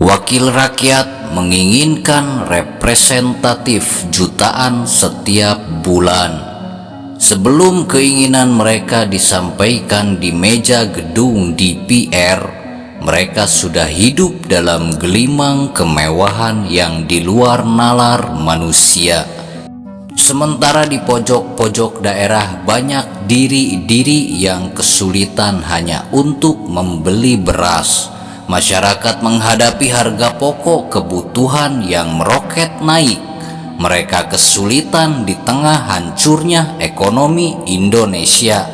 Wakil rakyat menginginkan representatif jutaan setiap bulan. Sebelum keinginan mereka disampaikan di meja gedung DPR, mereka sudah hidup dalam gelimang kemewahan yang di luar nalar manusia. Sementara di pojok-pojok daerah banyak diri-diri yang kesulitan hanya untuk membeli beras. Masyarakat menghadapi harga pokok kebutuhan yang meroket naik. Mereka kesulitan di tengah hancurnya ekonomi Indonesia.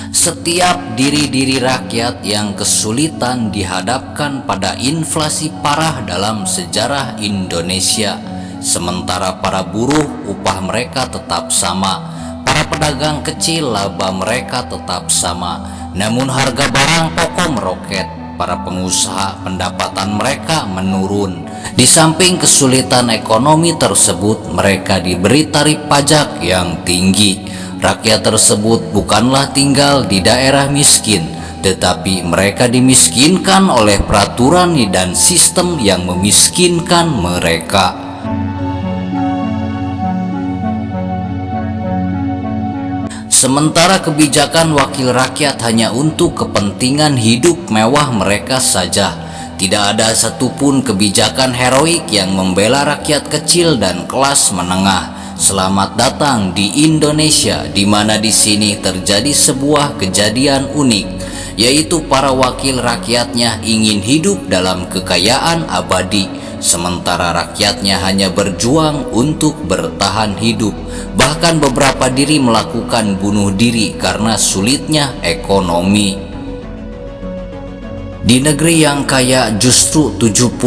Setiap diri-diri rakyat yang kesulitan dihadapkan pada inflasi parah dalam sejarah Indonesia. Sementara para buruh upah mereka tetap sama. Para pedagang kecil laba mereka tetap sama. Namun harga barang pokok meroket. Para pengusaha pendapatan mereka menurun. Di samping kesulitan ekonomi tersebut, mereka diberi tarif pajak yang tinggi. Rakyat tersebut bukanlah tinggal di daerah miskin, tetapi mereka dimiskinkan oleh peraturan dan sistem yang memiskinkan mereka. Sementara kebijakan wakil rakyat hanya untuk kepentingan hidup mewah mereka saja. Tidak ada satupun kebijakan heroik yang membela rakyat kecil dan kelas menengah. Selamat datang di Indonesia, di mana di sini terjadi sebuah kejadian unik, yaitu para wakil rakyatnya ingin hidup dalam kekayaan abadi, sementara rakyatnya hanya berjuang untuk bertahan hidup. Bahkan beberapa diri melakukan bunuh diri karena sulitnya ekonomi. Di negeri yang kaya justru 70%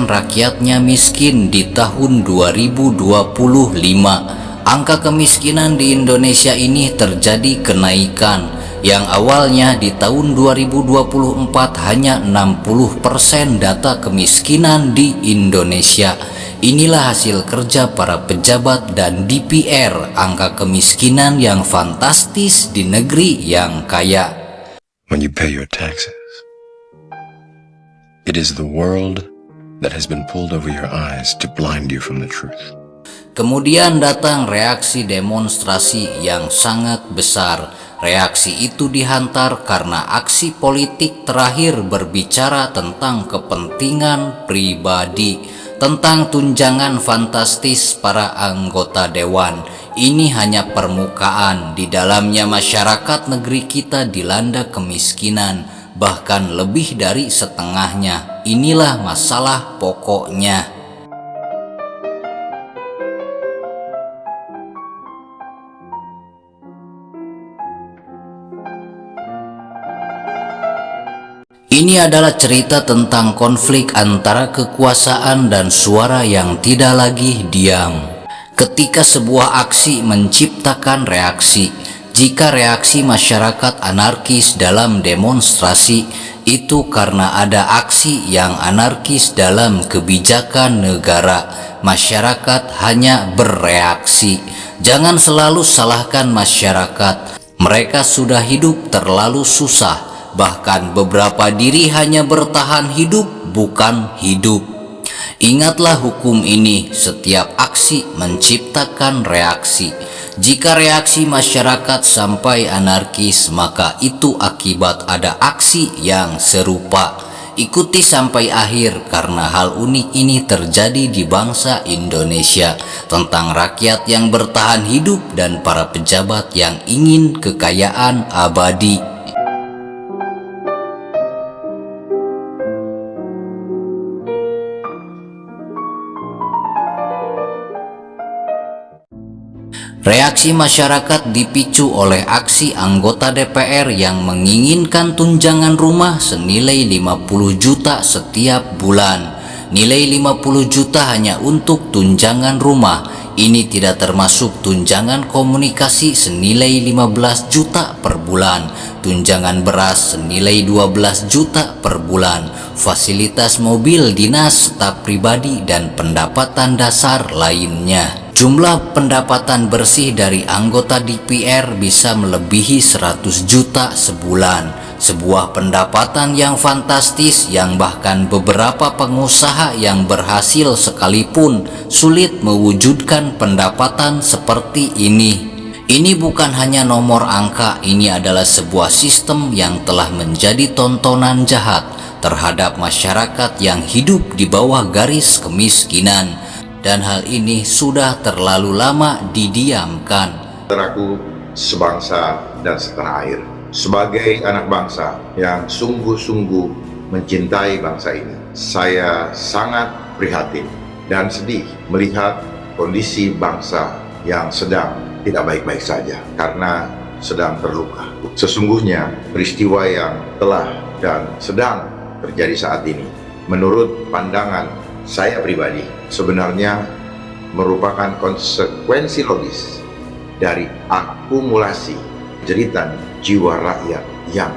rakyatnya miskin di tahun 2025. Angka kemiskinan di Indonesia ini terjadi kenaikan. Yang awalnya di tahun 2024 hanya 60% data kemiskinan di Indonesia. Inilah hasil kerja para pejabat dan DPR, angka kemiskinan yang fantastis di negeri yang kaya. When you pay your taxes, it is the world that has been pulled over your eyes to blind you from the truth. Kemudian datang reaksi demonstrasi yang sangat besar. Reaksi itu dihantar karena aksi politik terakhir berbicara tentang kepentingan pribadi, tentang tunjangan fantastis para anggota dewan. Ini hanya permukaan. Di dalamnya masyarakat negeri kita dilanda kemiskinan, bahkan lebih dari setengahnya. Inilah masalah pokoknya. Ini adalah cerita tentang konflik antara kekuasaan dan suara yang tidak lagi diam. Ketika sebuah aksi menciptakan reaksi, jika reaksi masyarakat anarkis dalam demonstrasi, itu karena ada aksi yang anarkis dalam kebijakan negara. Masyarakat hanya bereaksi. Jangan selalu salahkan masyarakat. Mereka sudah hidup terlalu susah. Bahkan beberapa diri hanya bertahan hidup, bukan hidup. Ingatlah hukum ini, setiap aksi menciptakan reaksi. Jika reaksi masyarakat sampai anarkis, maka itu akibat ada aksi yang serupa. Ikuti sampai akhir karena hal unik ini terjadi di bangsa Indonesia, tentang rakyat yang bertahan hidup dan para pejabat yang ingin kekayaan abadi. Reaksi masyarakat dipicu oleh aksi anggota DPR yang menginginkan tunjangan rumah senilai 50 juta setiap bulan. Nilai 50 juta hanya untuk tunjangan rumah. Ini tidak termasuk tunjangan komunikasi senilai 15 juta per bulan, tunjangan beras senilai 12 juta per bulan, fasilitas mobil dinas, staf pribadi, dan pendapatan dasar lainnya. Jumlah pendapatan bersih dari anggota DPR bisa melebihi 100 juta sebulan. Sebuah pendapatan yang fantastis yang bahkan beberapa pengusaha yang berhasil sekalipun sulit mewujudkan pendapatan seperti ini. Ini bukan hanya nomor angka, ini adalah sebuah sistem yang telah menjadi tontonan jahat terhadap masyarakat yang hidup di bawah garis kemiskinan. Dan hal ini sudah terlalu lama didiamkan. Saudaraku sebangsa dan setanah air, sebagai anak bangsa yang sungguh-sungguh mencintai bangsa ini, saya sangat prihatin dan sedih melihat kondisi bangsa yang sedang tidak baik-baik saja karena sedang terluka. Sesungguhnya peristiwa yang telah dan sedang terjadi saat ini, menurut pandangan saya pribadi, sebenarnya merupakan konsekuensi logis dari akumulasi jeritan jiwa rakyat yang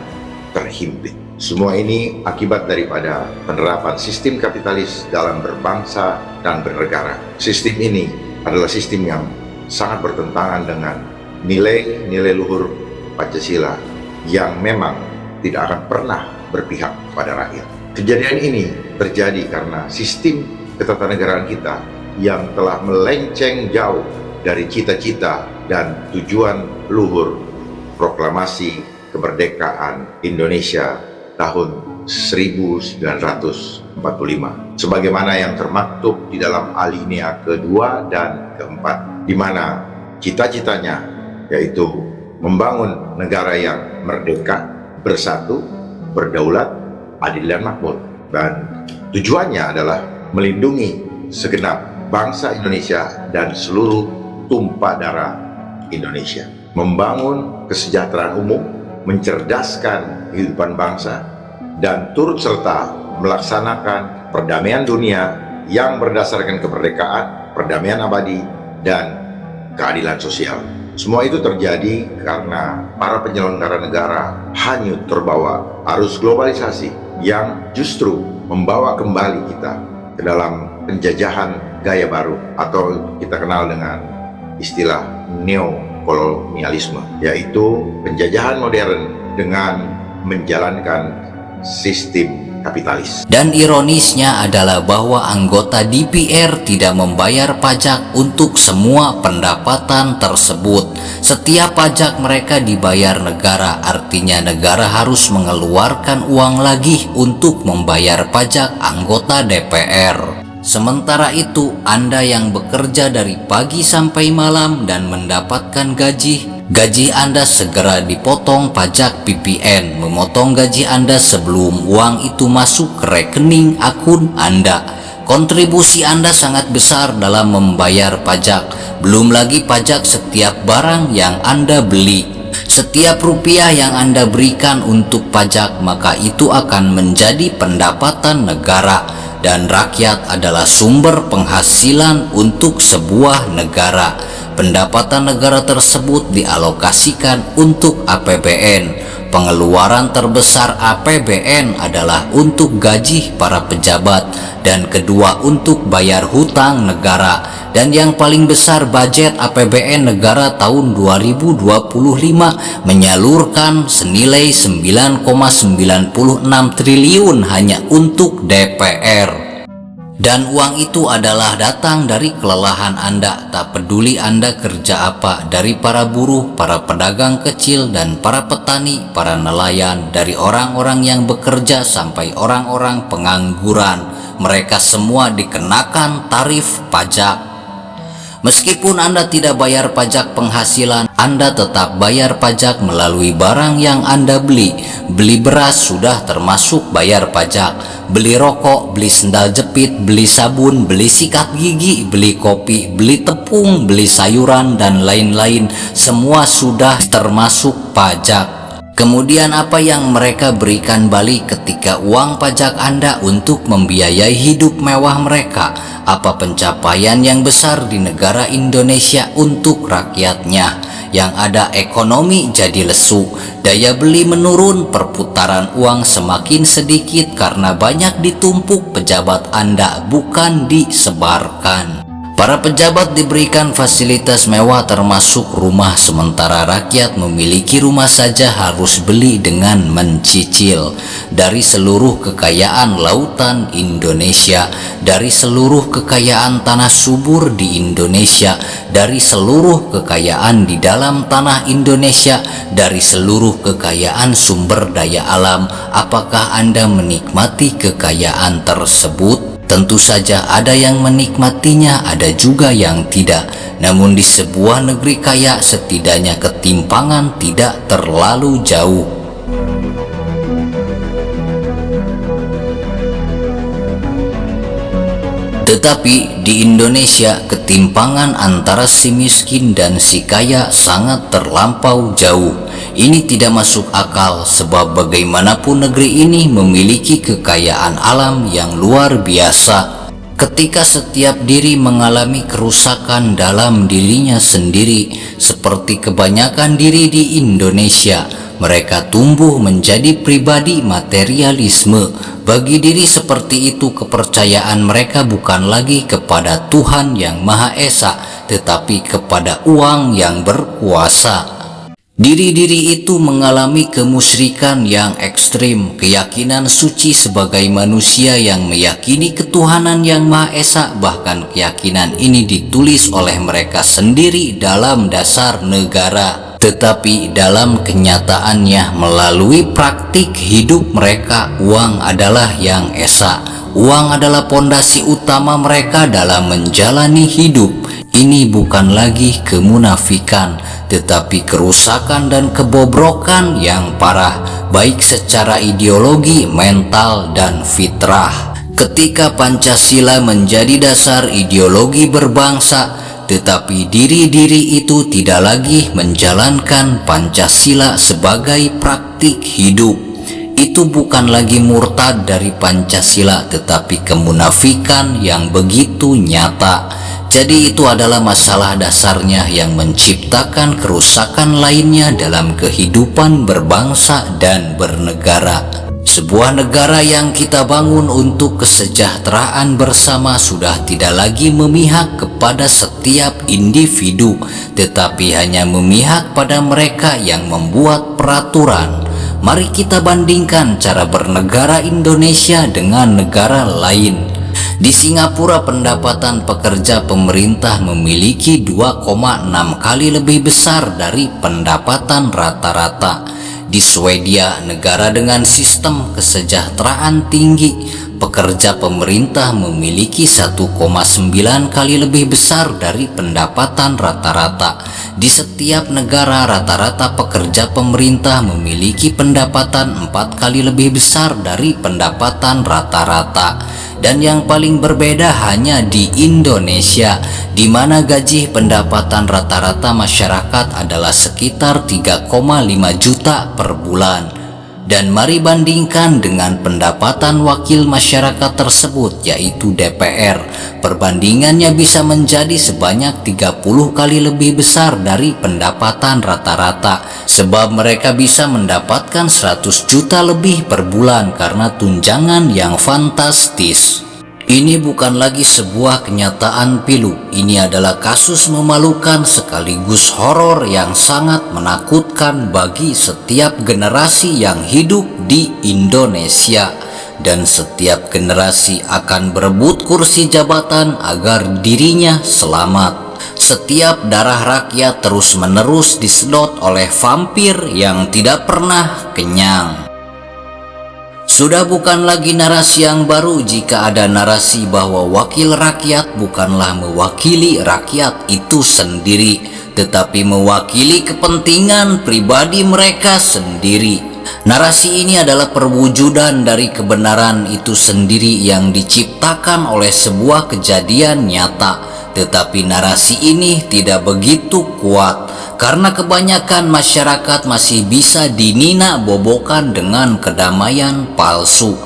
terhimpit. Semua ini akibat daripada penerapan sistem kapitalis dalam berbangsa dan bernegara. Sistem ini adalah sistem yang sangat bertentangan dengan nilai-nilai luhur Pancasila yang memang tidak akan pernah berpihak pada rakyat. Kejadian ini terjadi karena sistem ketatanegaraan kita yang telah melenceng jauh dari cita-cita dan tujuan luhur proklamasi kemerdekaan Indonesia tahun 1945 sebagaimana yang termaktub di dalam alinea kedua dan keempat, di mana cita-citanya yaitu membangun negara yang merdeka, bersatu, berdaulat, adil dan makmur, dan tujuannya adalah melindungi segenap bangsa Indonesia dan seluruh tumpah darah Indonesia, membangun kesejahteraan umum, mencerdaskan kehidupan bangsa, dan turut serta melaksanakan perdamaian dunia yang berdasarkan kemerdekaan, perdamaian abadi, dan keadilan sosial. Semua itu terjadi karena para penyelenggara negara hanyut terbawa arus globalisasi yang justru membawa kembali kita ke dalam penjajahan gaya baru atau kita kenal dengan istilah neokolonialisme, yaitu penjajahan modern dengan menjalankan sistem kapitalis. Dan ironisnya adalah bahwa anggota DPR tidak membayar pajak untuk semua pendapatan tersebut. Setiap pajak mereka dibayar negara, artinya negara harus mengeluarkan uang lagi untuk membayar pajak anggota DPR. Sementara itu, Anda yang bekerja dari pagi sampai malam dan mendapatkan gaji Anda segera dipotong pajak PPN, memotong gaji Anda sebelum uang itu masuk ke rekening akun Anda. Kontribusi Anda sangat besar dalam membayar pajak, belum lagi pajak setiap barang yang Anda beli. Setiap rupiah yang Anda berikan untuk pajak, maka itu akan menjadi pendapatan negara, dan rakyat adalah sumber penghasilan untuk sebuah negara. Pendapatan negara tersebut dialokasikan untuk APBN. Pengeluaran terbesar APBN adalah untuk gaji para pejabat, dan kedua untuk bayar hutang negara, dan yang paling besar budget APBN negara tahun 2025 menyalurkan senilai 9,96 triliun hanya untuk DPR. Dan uang itu adalah datang dari kelelahan Anda, tak peduli Anda kerja apa, dari para buruh, para pedagang kecil, dan para petani, para nelayan, dari orang-orang yang bekerja sampai orang-orang pengangguran. Mereka semua dikenakan tarif pajak. Meskipun Anda tidak bayar pajak penghasilan, Anda tetap bayar pajak melalui barang yang Anda beli. Beli beras sudah termasuk bayar pajak. Beli rokok, beli sendal jepit, beli sabun, beli sikat gigi, beli kopi, beli tepung, beli sayuran, dan lain-lain, semua sudah termasuk pajak. Kemudian apa yang mereka berikan balik ketika uang pajak Anda untuk membiayai hidup mewah mereka? Apa pencapaian yang besar di negara Indonesia untuk rakyatnya? Yang ada ekonomi jadi lesu, daya beli menurun, perputaran uang semakin sedikit karena banyak ditumpuk pejabat Anda, bukan disebarkan. Para pejabat diberikan fasilitas mewah termasuk rumah, sementara rakyat memiliki rumah saja harus beli dengan mencicil. Dari seluruh kekayaan lautan Indonesia, dari seluruh kekayaan tanah subur di Indonesia, dari seluruh kekayaan di dalam tanah Indonesia, dari seluruh kekayaan sumber daya alam, apakah Anda menikmati kekayaan tersebut? Tentu saja ada yang menikmatinya, ada juga yang tidak. Namun di sebuah negeri kaya setidaknya ketimpangan tidak terlalu jauh. Tetapi di Indonesia ketimpangan antara si miskin dan si kaya sangat terlampau jauh. Ini tidak masuk akal sebab bagaimanapun negeri ini memiliki kekayaan alam yang luar biasa. Ketika setiap diri mengalami kerusakan dalam dirinya sendiri, seperti kebanyakan diri di Indonesia, mereka tumbuh menjadi pribadi materialisme. Bagi diri seperti itu, kepercayaan mereka bukan lagi kepada Tuhan yang Maha Esa, tetapi kepada uang yang berkuasa. Diri-diri itu mengalami kemusyrikan yang ekstrim, keyakinan suci sebagai manusia yang meyakini ketuhanan yang Maha Esa. Bahkan keyakinan ini ditulis oleh mereka sendiri dalam dasar negara. Tetapi dalam kenyataannya, melalui praktik hidup mereka, uang adalah yang esa. Uang adalah pondasi utama mereka dalam menjalani hidup. Ini bukan lagi kemunafikan, tetapi kerusakan dan kebobrokan yang parah, baik secara ideologi, mental, dan fitrah. Ketika Pancasila menjadi dasar ideologi berbangsa, tetapi diri-diri itu tidak lagi menjalankan Pancasila sebagai praktik hidup, itu bukan lagi murtad dari Pancasila, tetapi kemunafikan yang begitu nyata. Jadi itu adalah masalah dasarnya yang menciptakan kerusakan lainnya dalam kehidupan berbangsa dan bernegara. Sebuah negara yang kita bangun untuk kesejahteraan bersama sudah tidak lagi memihak kepada setiap individu, tetapi hanya memihak pada mereka yang membuat peraturan. Mari kita bandingkan cara bernegara Indonesia dengan negara lain. Di Singapura, pendapatan pekerja pemerintah memiliki 2,6 kali lebih besar dari pendapatan rata-rata. Di Swedia, negara dengan sistem kesejahteraan tinggi, pekerja pemerintah memiliki 1,9 kali lebih besar dari pendapatan rata-rata. Di setiap negara, rata-rata pekerja pemerintah memiliki pendapatan 4 kali lebih besar dari pendapatan rata-rata. Dan yang paling berbeda hanya di Indonesia, di mana gaji pendapatan rata-rata masyarakat adalah sekitar 3,5 juta per bulan. Dan mari bandingkan dengan pendapatan wakil masyarakat tersebut, yaitu DPR. Perbandingannya bisa menjadi sebanyak 30 kali lebih besar dari pendapatan rata-rata, sebab mereka bisa mendapatkan 100 juta lebih per bulan karena tunjangan yang fantastis. Ini bukan lagi sebuah kenyataan pilu, ini adalah kasus memalukan sekaligus horor yang sangat menakutkan bagi setiap generasi yang hidup di Indonesia. Dan setiap generasi akan berebut kursi jabatan agar dirinya selamat. Setiap darah rakyat terus-menerus disedot oleh vampir yang tidak pernah kenyang. Sudah bukan lagi narasi yang baru jika ada narasi bahwa wakil rakyat bukanlah mewakili rakyat itu sendiri, tetapi mewakili kepentingan pribadi mereka sendiri. Narasi ini adalah perwujudan dari kebenaran itu sendiri yang diciptakan oleh sebuah kejadian nyata. Tetapi narasi ini tidak begitu kuat karena kebanyakan masyarakat masih bisa dinina-bobokan dengan kedamaian palsu.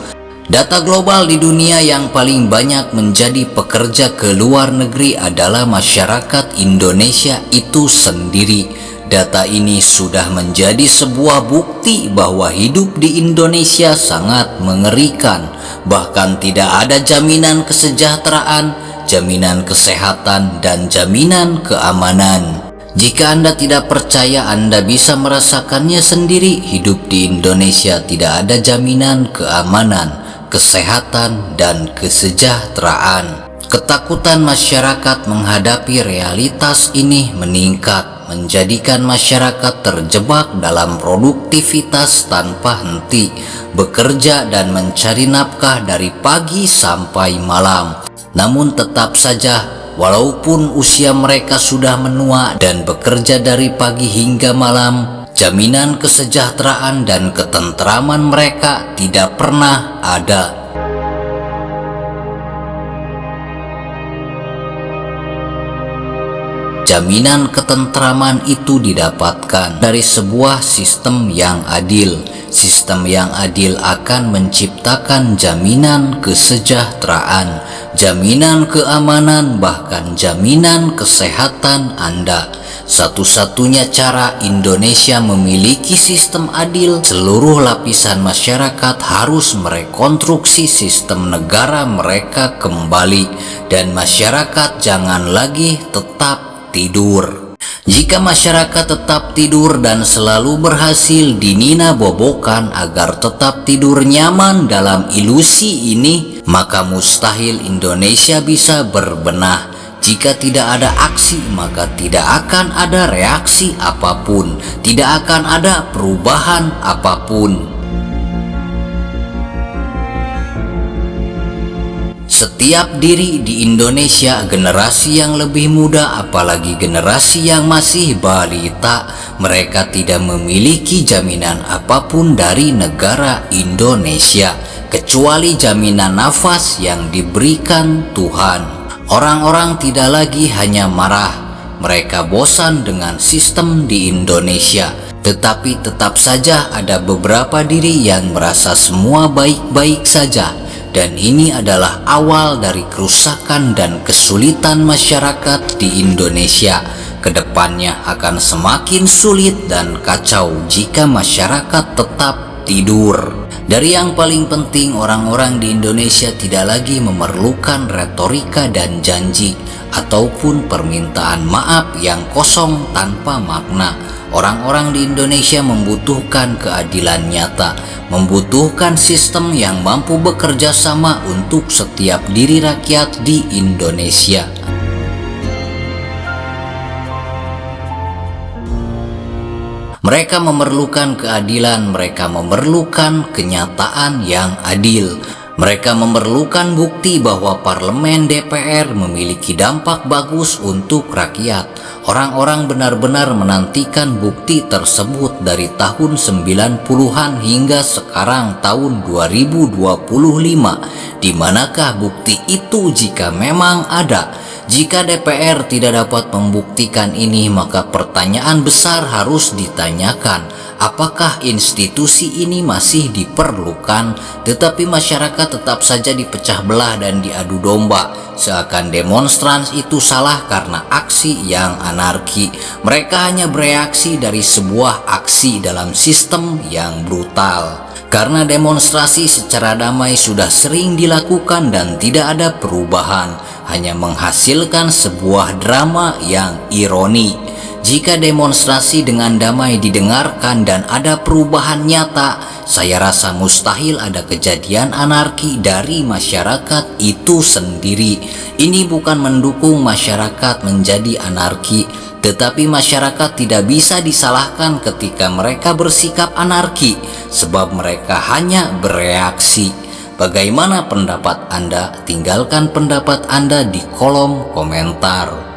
Data global di dunia yang paling banyak menjadi pekerja ke luar negeri adalah masyarakat Indonesia itu sendiri. Data ini sudah menjadi sebuah bukti bahwa hidup di Indonesia sangat mengerikan. Bahkan tidak ada jaminan kesejahteraan, jaminan kesehatan, dan jaminan keamanan. Jika Anda tidak percaya, Anda bisa merasakannya sendiri. Hidup di Indonesia tidak ada jaminan keamanan, kesehatan, dan kesejahteraan. Ketakutan masyarakat menghadapi realitas ini meningkat, menjadikan masyarakat terjebak dalam produktivitas tanpa henti, bekerja dan mencari nafkah dari pagi sampai malam. Namun tetap saja, walaupun usia mereka sudah menua dan bekerja dari pagi hingga malam, jaminan kesejahteraan dan ketentraman mereka tidak pernah ada. Jaminan ketentraman itu didapatkan dari sebuah sistem yang adil. Sistem yang adil akan menciptakan jaminan kesejahteraan, jaminan keamanan, bahkan jaminan kesehatan Anda. Satu-satunya cara Indonesia memiliki sistem adil, seluruh lapisan masyarakat harus merekonstruksi sistem negara mereka kembali, dan masyarakat jangan lagi tetap tidur. Jika masyarakat tetap tidur dan selalu berhasil dinina-bobokan agar tetap tidur nyaman dalam ilusi ini, maka mustahil Indonesia bisa berbenah. Jika tidak ada aksi, maka tidak akan ada reaksi apapun, tidak akan ada perubahan apapun. Setiap diri di Indonesia, generasi yang lebih muda, apalagi generasi yang masih balita, mereka tidak memiliki jaminan apapun dari negara Indonesia, kecuali jaminan nafas yang diberikan Tuhan. Orang-orang tidak lagi hanya marah, mereka bosan dengan sistem di Indonesia. Tetapi tetap saja ada beberapa diri yang merasa semua baik-baik saja. Dan ini adalah awal dari kerusakan dan kesulitan masyarakat di Indonesia. Kedepannya akan semakin sulit dan kacau jika masyarakat tetap tidur. Dari yang paling penting, orang-orang di Indonesia tidak lagi memerlukan retorika dan janji ataupun permintaan maaf yang kosong tanpa makna. Orang-orang di Indonesia membutuhkan keadilan nyata, membutuhkan sistem yang mampu bekerja sama untuk setiap diri rakyat di Indonesia. Mereka memerlukan keadilan, mereka memerlukan kenyataan yang adil. Mereka memerlukan bukti bahwa parlemen DPR memiliki dampak bagus untuk rakyat. Orang-orang benar-benar menantikan bukti tersebut dari tahun 90-an hingga sekarang tahun 2025. Di manakah bukti itu jika memang ada? Jika DPR tidak dapat membuktikan ini, maka pertanyaan besar harus ditanyakan. Apakah institusi ini masih diperlukan? Tetapi masyarakat tetap saja dipecah belah dan diadu domba. Seakan demonstran itu salah karena aksi yang anarki. Mereka hanya bereaksi dari sebuah aksi dalam sistem yang brutal. Karena demonstrasi secara damai sudah sering dilakukan dan tidak ada perubahan, hanya menghasilkan sebuah drama yang ironi. Jika demonstrasi dengan damai didengarkan dan ada perubahan nyata, saya rasa mustahil ada kejadian anarki dari masyarakat itu sendiri. Ini bukan mendukung masyarakat menjadi anarki, tetapi masyarakat tidak bisa disalahkan ketika mereka bersikap anarki, sebab mereka hanya bereaksi. Bagaimana pendapat Anda? Tinggalkan pendapat Anda di kolom komentar.